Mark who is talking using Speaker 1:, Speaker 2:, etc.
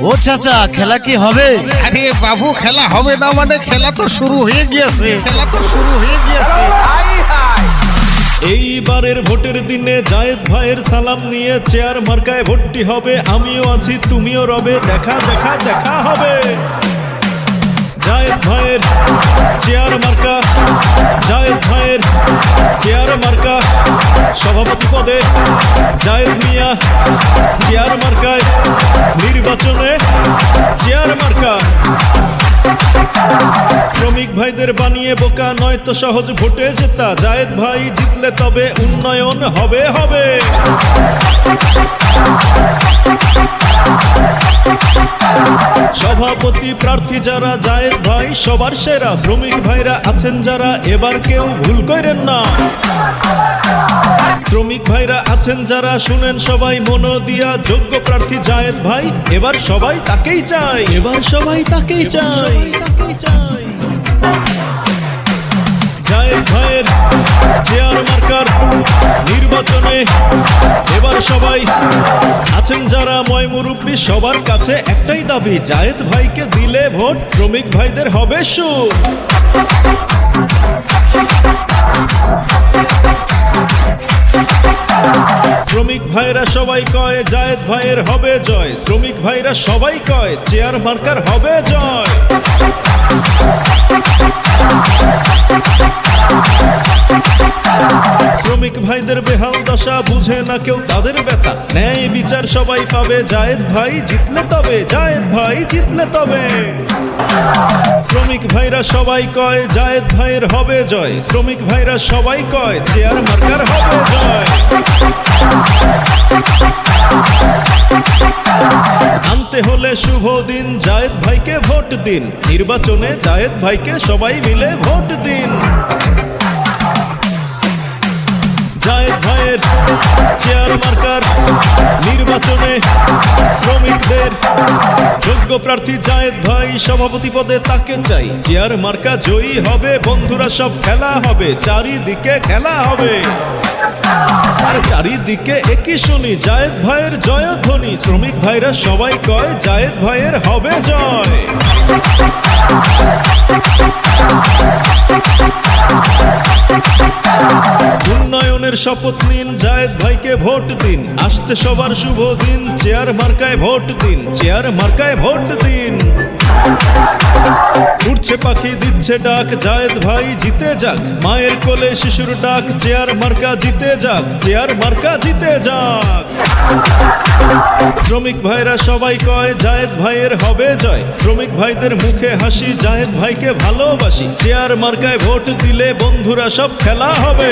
Speaker 1: ও চাচা, খেলা কি হবে?
Speaker 2: আরে বাবু, খেলা হবে না মানে খেলা তো শুরু হয়ে গিয়েছে,
Speaker 3: এইবারের ভোটের দিনে জায়েদ ভাইয়ের সালাম নিয়ে চেয়ার মার্কায় ভোটটি হবে। আমিও আছি, তুমিও রবে, দেখা দেখা দেখা হবে। জায়েদ ভাইয়ের চেয়ার মার্কা, জায়েদ ভাইয়ের চেয়ার মার্কা, সভাপতি পদে জায়েদ মিয়া। চেয়ার মার্কায় নির্বাচনে চেয়ার মার্কা। শ্রমিক ভাইদের বানিয়ে বোকা নয় তো সহজ ভোটে জেতা। জায়েদ ভাই জিতলে তবে উন্নয়ন হবে হবে। সভাপতি প্রার্থী যারা জায়েদ ভাই সবার সেরা। শ্রমিক ভাইরা আছেন যারা এবার কেউ ভুল করেন না। শ্রমিক ভাইরা আছেন যারা শুনেন সবাই মন দিয়া। যোগ্য প্রার্থী জায়েদ ভাই, এবার সবাই তাকেই চায়, এবার সবাই তাকেই চায়। জায়েদ ভাইয়ের চেয়ার মার্কার নির্বাচনে এবার সবাই আছেন যারা ময় মুরব্বী, সবার কাছে একটাই দাবি, জায়েদ ভাইকে দিলে ভোট শ্রমিক ভাইদের হবে সুখ। শ্রমিক ভাইরা সবাই কয় জায়েদ ভাইয়ের হবে জয়। শ্রমিক ভাইরা সবাই কয় চেয়ার মার্কার হবে জয়। শ্রমিক ভাইদের বেহাল দশা বুঝে না কেউ তাদের ব্যথা। ন্যায় বিচার সবাই পাবে, জায়েদ ভাই জিতলে তবে, জায়েদ ভাই জিতলে তবে। শ্রমিক ভাইরা সবাই কয় জায়েদ ভাইয়ের হবে জয়। শ্রমিক ভাইরা সবাই কয় চেয়ার মার্কার হবে জয়। আনতে হলে শুভ দিন, জায়েদ ভাইকে ভোট দিন। নির্বাচনে জায়েদ ভাইকে সবাই মিলে ভোট দিন। জায়েদ ভাইয়ের চেয়ার মার্কার নির্বাচনে শ্রমিকদের যোগ্য প্রার্থী জায়েদ ভাই, সভাপতি পদে তাকে চাই। চেয়ার মার্কা জয়ী হবে, বন্ধুরা সব খেলা হবে, চারিদিকে খেলা হবে। আর চারিদিকে একই শুনি জায়েদ ভাইয়ের জয়ধ্বনি। শ্রমিক ভাইরা সবাই কয় জায়েদ ভাইয়ের হবে জয়। উন্নয়নের শপথ নিন, জায়েদ ভাইকে ভোট দিন। আসছে সবার শুভ দিন, চেয়ার মার্কায় ভোট দিন, চেয়ার মার্কায় ভোট দিন। উঠছে পাখি দিচ্ছে ডাক, জায়েদ ভাই জিতে যাক। মায়ের কোলে শিশুর ডাক, চেয়ার মার্কা জিতে যাক, চেয়ার মার্কা জিতে যাক। শ্রমিক ভাইরা সবাই কয় জায়েদ ভাইয়ের হবে জয়। শ্রমিক ভাইদের মুখে হাসি, জায়েদ ভাইকে ভালোবাসি। চেয়ার মার্কায় ভোট দিলে বন্ধুরা সব খেলা হবে।